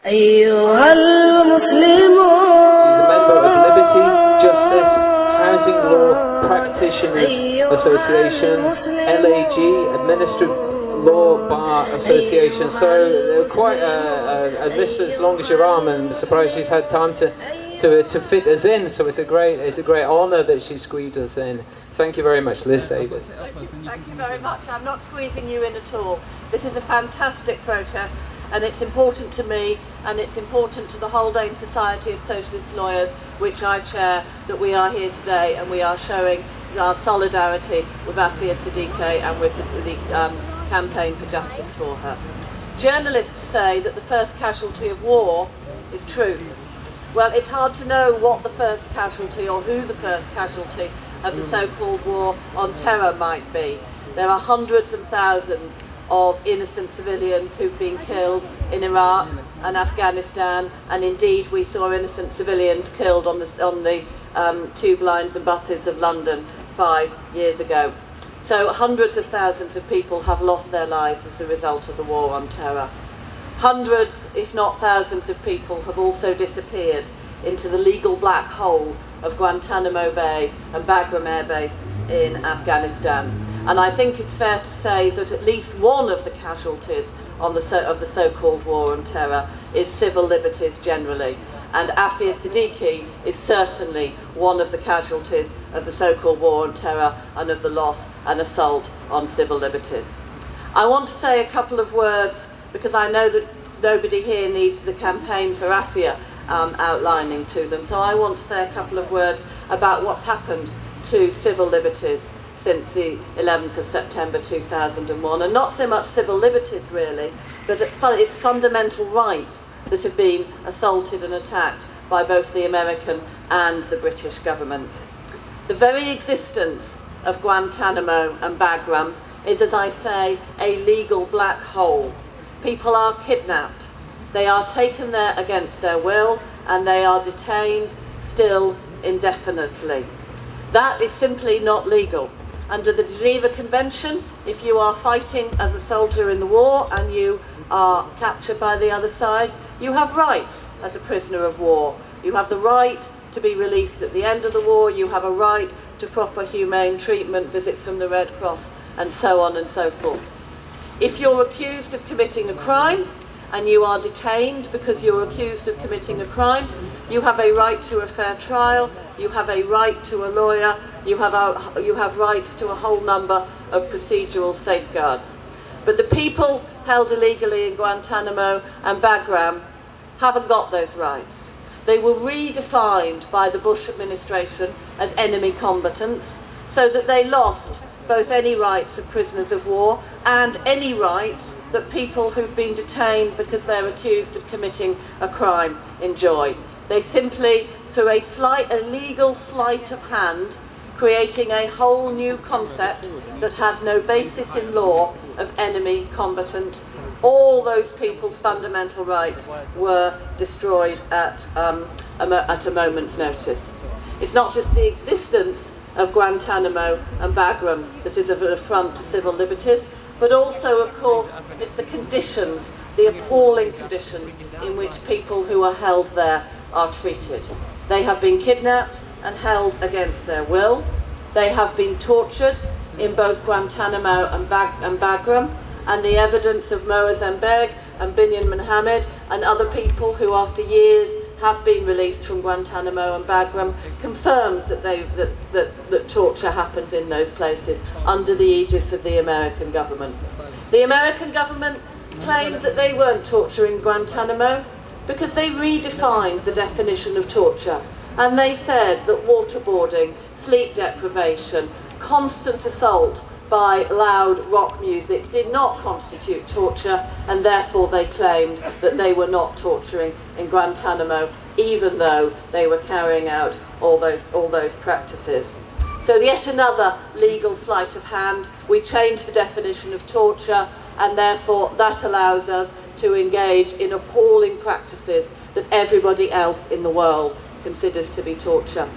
أيها المسلمون. She's a member of Liberty, Justice, Housing Law Practitioners Association, LAG, Administrative Law Bar Association. So quite a list as long as your arm, and I'm surprised she's had time to fit us in. So it's a great honour that she squeezed us in. Thank you very much, Liz Davies. Thank you very much. I'm not squeezing you in at all. This is a fantastic protest, and it's important to me, and it's important to the Haldane Society of Socialist Lawyers, which I chair, that we are here today and we are showing our solidarity with Aafia Siddique and with the campaign for justice for her. Journalists say that the first casualty of war is truth. Well, it's hard to know what the first casualty or who the first casualty of the so-called war on terror might be. There are hundreds and thousands of innocent civilians who've been killed in Iraq and Afghanistan, and indeed we saw innocent civilians killed on the tube lines and buses of London 5 years ago. So hundreds of thousands of people have lost their lives as a result of the war on terror. Hundreds, if not thousands of people have also disappeared into the legal black hole of Guantanamo Bay and Bagram Air Base in Afghanistan. And I think it's fair to say that at least one of the casualties of the so-called war on terror is civil liberties generally. And Aafia Siddique is certainly one of the casualties of the so-called war on terror and of the loss and assault on civil liberties. I want to say a couple of words, because I know that nobody here needs the campaign for Aafia outlining to them. So I want to say a couple of words about what's happened to civil liberties since the 11th of September 2001, and not so much civil liberties really, but its fundamental rights that have been assaulted and attacked by both the American and the British governments. The very existence of Guantanamo and Bagram is, as I say, a legal black hole. People are kidnapped, they are taken there against their will, and they are detained still indefinitely. That is simply not legal. Under the Geneva Convention, if you are fighting as a soldier in the war and you are captured by the other side, you have rights as a prisoner of war. You have the right to be released at the end of the war, you have a right to proper humane treatment, visits from the Red Cross, and so on and so forth. If you're accused of committing a crime, and you are detained because you're accused of committing a crime, you have a right to a fair trial, you have a right to a lawyer, you have rights to a whole number of procedural safeguards. But the people held illegally in Guantanamo and Bagram haven't got those rights. They were redefined by the Bush administration as enemy combatants, so that they lost both any rights of prisoners of war and any rights that people who've been detained because they're accused of committing a crime enjoy. They simply, through a legal sleight of hand, creating a whole new concept that has no basis in law of enemy combatant, all those people's fundamental rights were destroyed at a moment's notice. It's not just the existence of Guantanamo and Bagram that is an affront to civil liberties, but also, of course, it's the conditions, the appalling conditions in which people who are held there are treated. They have been kidnapped and held against their will. They have been tortured in both Guantanamo and Bagram, and the evidence of Moazzam Begg and Binyan Mohammed and other people who, after years, have been released from Guantanamo and Bagram confirms that torture happens in those places under the aegis of the American government. The American government claimed that they weren't torturing Guantanamo because they redefined the definition of torture, and they said that waterboarding, sleep deprivation, constant assault by loud rock music did not constitute torture, and therefore they claimed that they were not torturing in Guantanamo, even though they were carrying out all those practices. So yet another legal sleight of hand. We changed the definition of torture, and therefore that allows us to engage in appalling practices that everybody else in the world considers to be torture.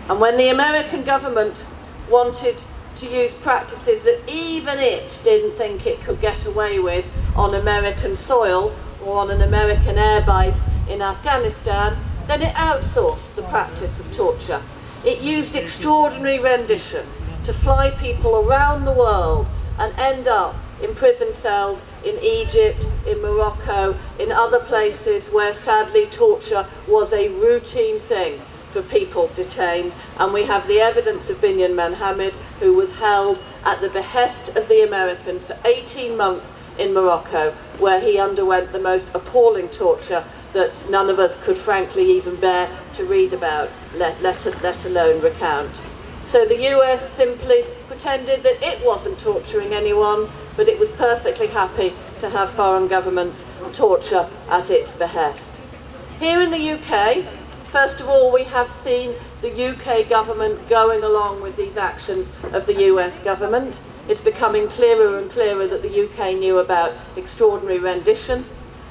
And when the American government wanted to use practices that even it didn't think it could get away with on American soil, or on an American airbase in Afghanistan, then it outsourced the practice of torture. It used extraordinary rendition to fly people around the world and end up in prison cells in Egypt, in Morocco, in other places where sadly torture was a routine thing for people detained. And we have the evidence of Binyan Mohammed, who was held at the behest of the Americans for 18 months in Morocco, where he underwent the most appalling torture that none of us could frankly even bear to read about, let alone recount. So the US simply pretended that it wasn't torturing anyone, but it was perfectly happy to have foreign governments torture at its behest. Here in the UK, first of all, we have seen the UK government going along with these actions of the US government. It's becoming clearer and clearer that the UK knew about extraordinary rendition.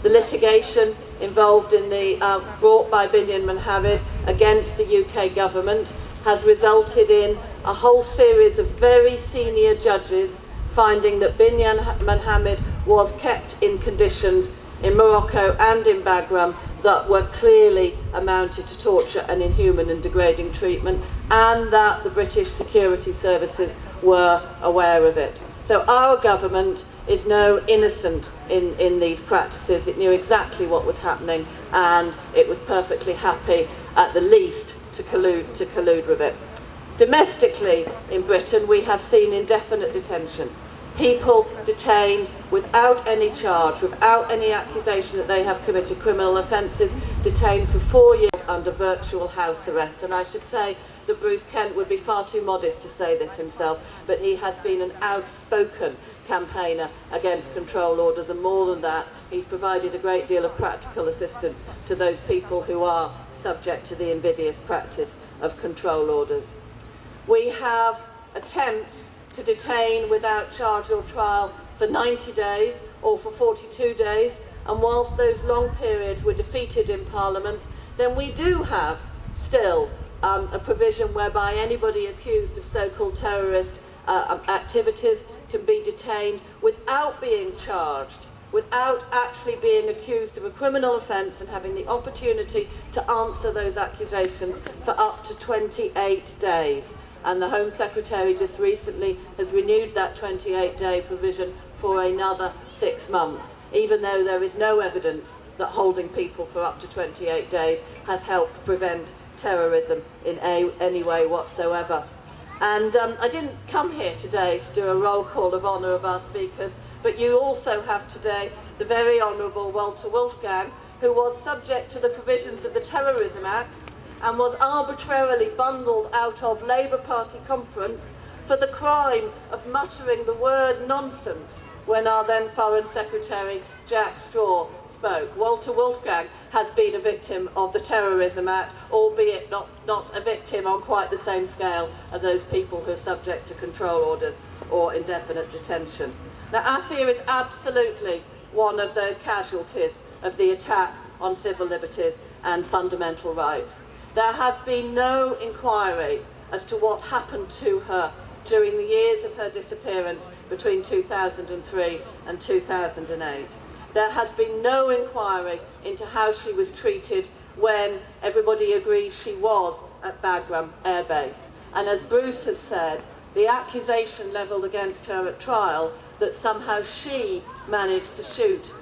The litigation involved in the brought by Binyan Mohammed against the UK government has resulted in a whole series of very senior judges finding that Binyan Mohammed was kept in conditions in Morocco and in Bagram that were clearly amounted to torture and inhuman and degrading treatment, and that the British security services were aware of it. So our government is no innocent in these practices. It knew exactly what was happening, and it was perfectly happy, at the least, to collude with it. Domestically in Britain, we have seen indefinite detention. People detained without any charge, without any accusation that they have committed criminal offences, detained for 4 years under virtual house arrest. And I should say that Bruce Kent would be far too modest to say this himself, but he has been an outspoken campaigner against control orders, and more than that, he's provided a great deal of practical assistance to those people who are subject to the invidious practice of control orders. We have attempts to detain without charge or trial for 90 days or for 42 days, and whilst those long periods were defeated in Parliament, then we do have still a provision whereby anybody accused of so-called terrorist activities can be detained without being charged, without actually being accused of a criminal offence, and having the opportunity to answer those accusations for up to 28 days. And the Home Secretary just recently has renewed that 28-day provision for another 6 months, even though there is no evidence that holding people for up to 28 days has helped prevent terrorism in any way whatsoever. And I didn't come here today to do a roll call of honour of our speakers, but you also have today the very Honourable Walter Wolfgang, who was subject to the provisions of the Terrorism Act and was arbitrarily bundled out of Labour Party conference for the crime of muttering the word nonsense when our then Foreign Secretary Jack Straw spoke. Walter Wolfgang has been a victim of the Terrorism Act, albeit not a victim on quite the same scale as those people who are subject to control orders or indefinite detention. Now, Aafia is absolutely one of the casualties of the attack on civil liberties and fundamental rights. There has been no inquiry as to what happened to her during the years of her disappearance between 2003 and 2008. There has been no inquiry into how she was treated when everybody agrees she was at Bagram Air Base. And as Bruce has said, the accusation levelled against her at trial that somehow she managed to shoot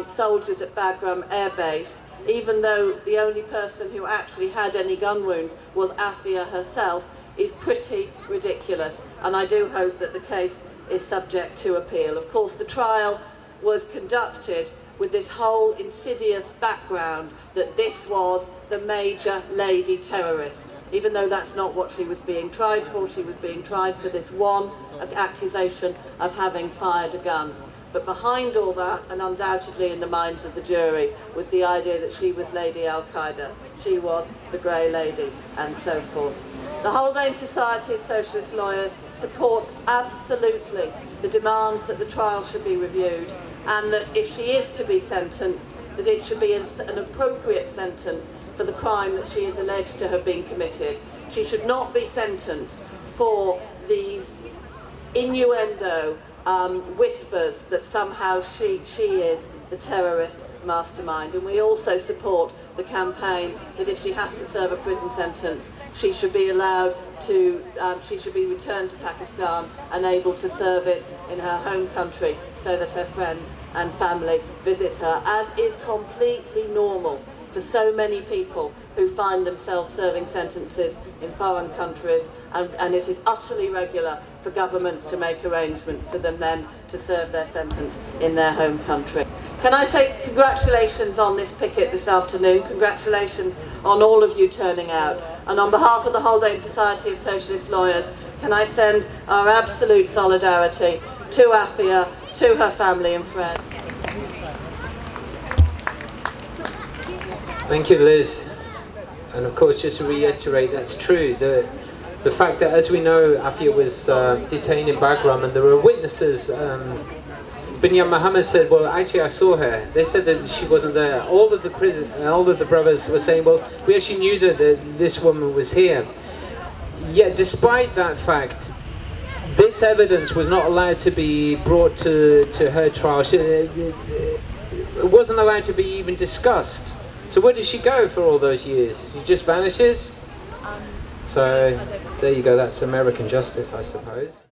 soldiers at Bagram Air Base, even though the only person who actually had any gun wounds was Aafia herself, is pretty ridiculous. And I do hope that the case is subject to appeal. Of course, the trial was conducted with this whole insidious background that this was the major lady terrorist. Even though that's not what she was being tried for, she was being tried for this one accusation of having fired a gun. But behind all that, and undoubtedly in the minds of the jury, was the idea that she was Lady al-qaeda, she was the Grey Lady, and so forth. The Haldane Society of Socialist Lawyers supports absolutely the demands that the trial should be reviewed, and that if she is to be sentenced, that it should be an appropriate sentence for the crime that she is alleged to have been committed. She should not be sentenced for these innuendo whispers that somehow she is the terrorist mastermind. And we also support the campaign that if she has to serve a prison sentence, she should be allowed to, she should be returned to Pakistan and able to serve it in her home country so that her friends and family visit her, as is completely normal for so many people who find themselves serving sentences in foreign countries, and it is utterly regular for governments to make arrangements for them then to serve their sentence in their home country. Can I say congratulations on this picket this afternoon, congratulations on all of you turning out, and on behalf of the Haldane Society of Socialist Lawyers, can I send our absolute solidarity to Aafia, to her family and friends. Thank you, Liz. And of course, just to reiterate, that's true. The fact that, as we know, Aafia was detained in Bagram, and there were witnesses. Binyam Mohammed said, "Well, actually, I saw her." They said that she wasn't there. All of the brothers were saying, "Well, we actually knew that this woman was here." Yet, despite that fact, this evidence was not allowed to be brought to her trial. It wasn't allowed to be even discussed. So where did she go for all those years? She just vanishes? So there you go, that's American justice, I suppose.